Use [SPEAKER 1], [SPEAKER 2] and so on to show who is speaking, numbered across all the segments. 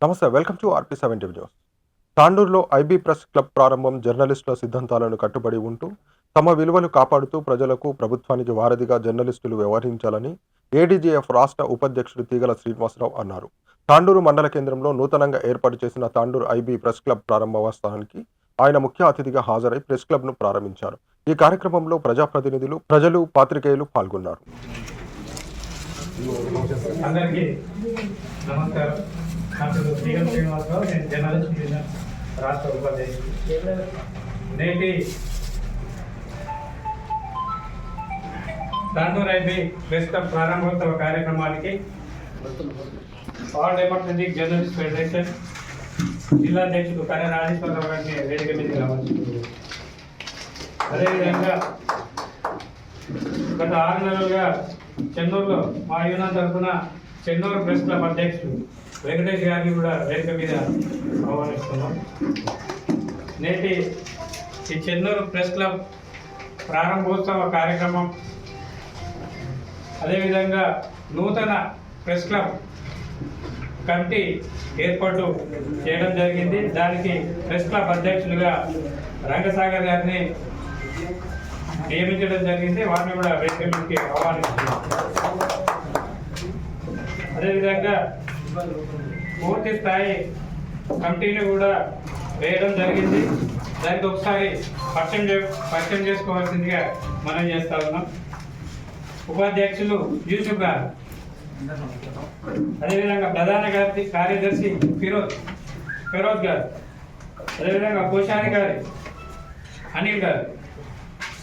[SPEAKER 1] నమస్తే. Welcome to RP 70 news. తాండూరులో IB press club ప్రారంభం జర్నలిస్టుల సిద్ధాంతాలను కట్టుబడి ఉంటూ, తమ విలువలు కాపాడుతూ ప్రజలకు, ప్రభుత్వానికి వారధిగా జర్నలిస్టులు వ్యవహరించాలని ఏడీజీఎఫ్ రాష్ట్ర ఉపాధ్యక్షుడు తీగల శ్రీనివాసరావు అన్నారు. తాండూరు మండల కేంద్రంలో నూతనంగా ఏర్పాటు చేసిన తాండూరు ఐబీ ప్రెస్ క్లబ్ ప్రారంభోత్సవానికి ఆయన ముఖ్య అతిథిగా హాజరై ప్రెస్ క్లబ్ను ప్రారంభించారు. ఈ కార్యక్రమంలో ప్రజాప్రతినిధులు, ప్రజలు, పాత్రికేయులు పాల్గొన్నారు.
[SPEAKER 2] అందరికీ నమస్కారం. నా పేరు తీగల శ్రీనివాసరావు. నేను జర్నలిస్ట్ యూనియన్ రాష్ట్ర ఉపాధ్యక్షుడు. నేటి తాండూరు ఐబీ ప్రెస్ క్లబ్ ప్రారంభోత్సవ కార్యక్రమానికి ఆల్ డెమోక్రటిక్ జర్నలిస్ట్ ఫెడరేషన్ జిల్లా అధ్యక్షుడు కర్ర రాజేశ్వరరావు గారిని వేదిక మీద రావచ్చు. అదేవిధంగా గత 6 నెలలుగా చెన్నూరులో మా యూనియన్ తరఫున చెన్నూరు ప్రెస్ క్లబ్ అధ్యక్షుడు వెంకటేష్ గారిని కూడా వేదిక మీద ఆహ్వానిస్తున్నాం. నేటి ఈ చెన్నూరు ప్రెస్ క్లబ్ ప్రారంభోత్సవ కార్యక్రమం, అదేవిధంగా నూతన ప్రెస్ క్లబ్ కమిటీ ఏర్పాటు చేయడం జరిగింది. దానికి ప్రెస్ క్లబ్ అధ్యక్షులుగా రంగసాగర్ గారిని నియమించడం జరిగింది. వారిని కూడా వేదిక మీదకి ఆహ్వానిస్తున్నాం. అదేవిధంగా పూర్తి స్థాయి కమిటీని కూడా వేయడం జరిగింది. దానికి ఒకసారి పరిచయం చేసుకోవాల్సిందిగా మనం చేస్తా ఉన్నాం. ఉపాధ్యక్షులు యూసుఫ్ గారు, అదేవిధంగా ప్రధాన కార్యదర్శి ఫిరోజ్ గారు, అదేవిధంగా కోశాధికారి అనిల్ గారు,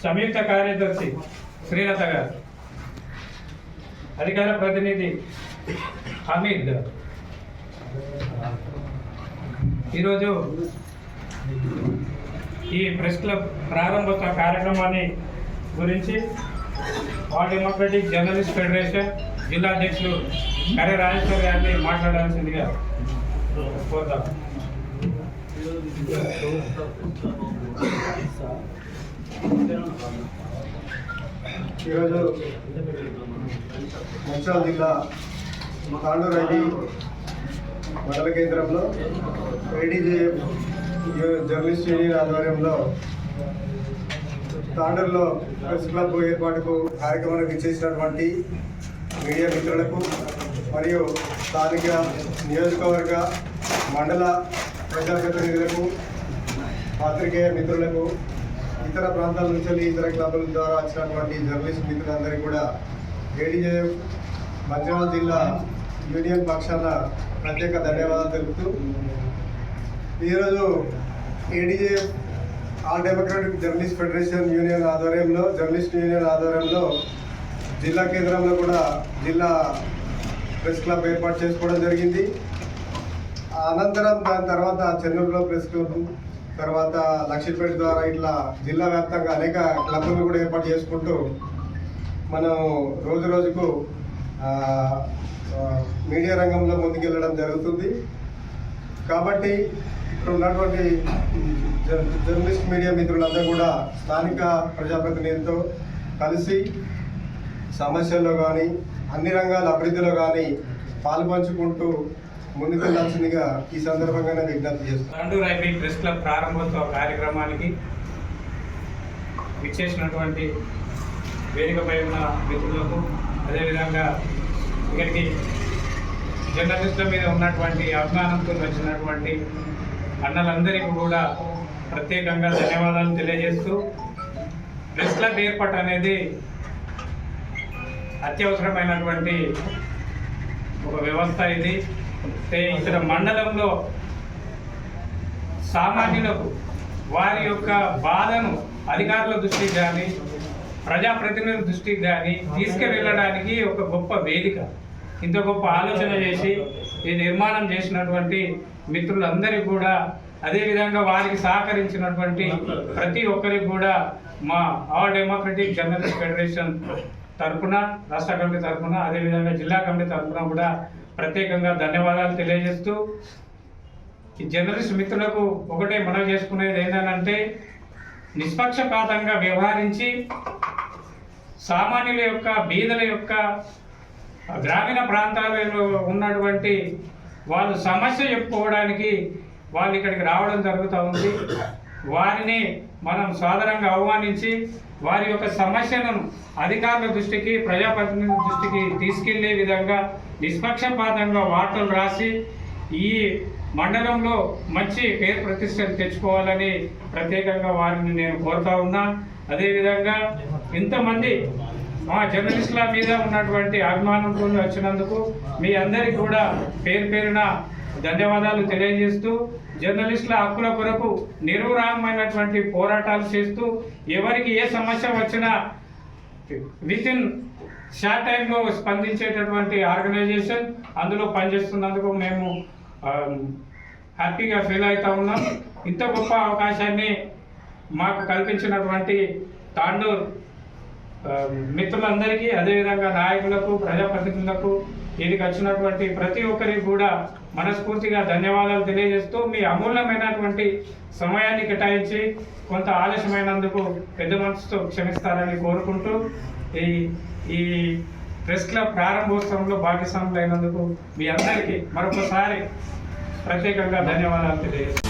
[SPEAKER 2] సంయుక్త కార్యదర్శి శ్రీలత గారు, అధికార ప్రతినిధి హమీద్ గారు. ఈరోజు ఈ ప్రెస్ క్లబ్ ప్రారంభోత్సవ కార్యక్రమాన్ని గురించి ఆల్ డెమోక్రటిక్ జర్నలిస్ట్ ఫెడరేషన్ జిల్లా అధ్యక్షులు కర్ర రాజేశ్వర్ గారిని మాట్లాడాల్సిందిగా కోరుతాం.
[SPEAKER 3] ఈరోజు మంచిర్యాల జిల్లా తాండూరు ఐబీ మండల కేంద్రంలో ఏడీజీఎఫ్ జర్నలిస్ట్ యూనియన్ ఆధ్వర్యంలో తాండూరులో ప్రెస్ క్లబ్ ఏర్పాటుకు కార్యక్రమానికి ఇచ్చేసినటువంటి మీడియా మిత్రులకు మరియు స్థానిక నియోజకవర్గ మండల ప్రజాప్రతినిధులకు, పాత్రికేయ మిత్రులకు, ఇతర ప్రాంతాల నుంచి ఇతర క్లబ్ల ద్వారా వచ్చినటువంటి జర్నలిస్ట్ మిత్రులందరికీ కూడా ఏడీజీఎఫ్ మంచిర్యాల జిల్లా యూనియన్ పక్షాన ప్రత్యేక ధన్యవాదాలు తెలుపుతూ, ఈరోజు ADJF all democratic journalist federation union ఆధ్వర్యంలో, జర్నలిస్ట్ యూనియన్ ఆధ్వర్యంలో జిల్లా కేంద్రంలో కూడా జిల్లా ప్రెస్ క్లబ్ ఏర్పాటు చేసుకోవడం జరిగింది. అనంతరం దాని తర్వాత చెన్నూరులో ప్రెస్ క్లబ్, తర్వాత లక్షపేట ద్వారా ఇట్లా జిల్లా వ్యాప్తంగా అనేక క్లబ్లను కూడా ఏర్పాటు చేసుకుంటూ మనం రోజు రోజుకు మీడియా రంగంలో ముందుకెళ్ళడం జరుగుతుంది. కాబట్టి ఇక్కడ ఉన్నటువంటి జర్నలిస్ట్ మీడియా మిత్రులందరూ కూడా స్థానిక ప్రజాప్రతినిధులతో కలిసి సమస్యల్లో కానీ అన్ని రంగాల అభివృద్ధిలో కానీ పాలుపంచుకుంటూ ముందుకు వెళ్లాల్సిందిగా ఈ సందర్భంగా నేను విజ్ఞప్తి చేస్తాను.
[SPEAKER 2] తాండూరు ఐబీ ప్రెస్ క్లబ్ ప్రారంభోత్సవ కార్యక్రమానికి విచ్చేసినటువంటి వేదికపై ఉన్న మిత్రులకు, అదేవిధంగా ఇక్కడికి జర్నలిస్టుల మీద ఉన్నటువంటి అభిమానంతో వచ్చినటువంటి అన్నలందరికీ కూడా ప్రత్యేకంగా ధన్యవాదాలు తెలియజేస్తూ, ప్రెస్ క్లబ్ ఏర్పాటు అనేది అత్యవసరమైనటువంటి ఒక వ్యవస్థ. ఇది ఇక్కడ మండలంలో సామాన్యులకు వారి యొక్క బాధను అధికారుల దృష్టికి కానీ, ప్రజాప్రతినిధుల దృష్టికి కానీ తీసుకువెళ్ళడానికి ఒక గొప్ప వేదిక. ఇంత గొప్ప ఆలోచన చేసి ఈ నిర్మాణం చేసినటువంటి మిత్రులందరికీ కూడా, అదేవిధంగా వారికి సహకరించినటువంటి ప్రతి ఒక్కరికి కూడా మా ఆల్ డెమోక్రటిక్ జర్నలిస్ట్ ఫెడరేషన్ తరఫున, రాష్ట్ర కమిటీ తరఫున, అదేవిధంగా జిల్లా కమిటీ తరఫున కూడా ప్రత్యేకంగా ధన్యవాదాలు తెలియజేస్తూ, ఈ జర్నలిస్ట్ మిత్రులకు ఒకటే మనవి చేసుకునేది ఏంటంటే, నిష్పక్షపాతంగా వ్యవహరించి సామాన్యుల యొక్క, బీదల యొక్క, గ్రామీణ ప్రాంతాలలో ఉన్నటువంటి వాళ్ళు సమస్య చెప్పుకోవడానికి వాళ్ళు ఇక్కడికి రావడం జరుగుతూ ఉంది. వారిని మనం సాధారణంగా ఆహ్వానించి వారి యొక్క సమస్యలను అధికారుల దృష్టికి, ప్రజాప్రతినిధుల దృష్టికి తీసుకెళ్లే విధంగా నిష్పక్షపాతంగా వార్తలు రాసి ఈ మండలంలో మంచి పేరు ప్రతిష్టలు తెచ్చుకోవాలని ప్రత్యేకంగా వారిని నేను కోరుతా ఉన్నా. అదేవిధంగా ఇంతమంది మా జర్నలిస్టుల మీద ఉన్నటువంటి అభిమానంతో వచ్చినందుకు మీ అందరికీ కూడా పేరు పేరున ధన్యవాదాలు తెలియజేస్తూ, జర్నలిస్టుల హక్కుల కొరకు నిరురామమైనటువంటి పోరాటాలు చేస్తూ ఎవరికి ఏ సమస్య వచ్చినా వితిన్ షార్ట్ టైంలో స్పందించేటటువంటి ఆర్గనైజేషన్, అందులో పనిచేస్తున్నందుకు మేము హ్యాపీగా ఫీల్ అవుతా ఉన్నాం. ఇంత గొప్ప అవకాశాన్ని మాకు కల్పించినటువంటి తాండూర్ మిత్రులందరికీ, అదేవిధంగా నాయకులకు, ప్రజాప్రతినిధులకు, వీరికి వచ్చినటువంటి ప్రతి ఒక్కరికి కూడా మనస్ఫూర్తిగా ధన్యవాదాలు తెలియజేస్తూ, మీ అమూల్యమైనటువంటి సమయాన్ని కేటాయించి కొంత ఆలస్యమైనందుకు పెద్ద మనసుతో క్షమిస్తారని కోరుకుంటూ ఈ ప్రెస్ క్లబ్ ప్రారంభోత్సవంలో భాగస్వాములు అయినందుకు మీ అందరికీ మరొకసారి ప్రత్యేకంగా ధన్యవాదాలు తెలియజేస్తాను.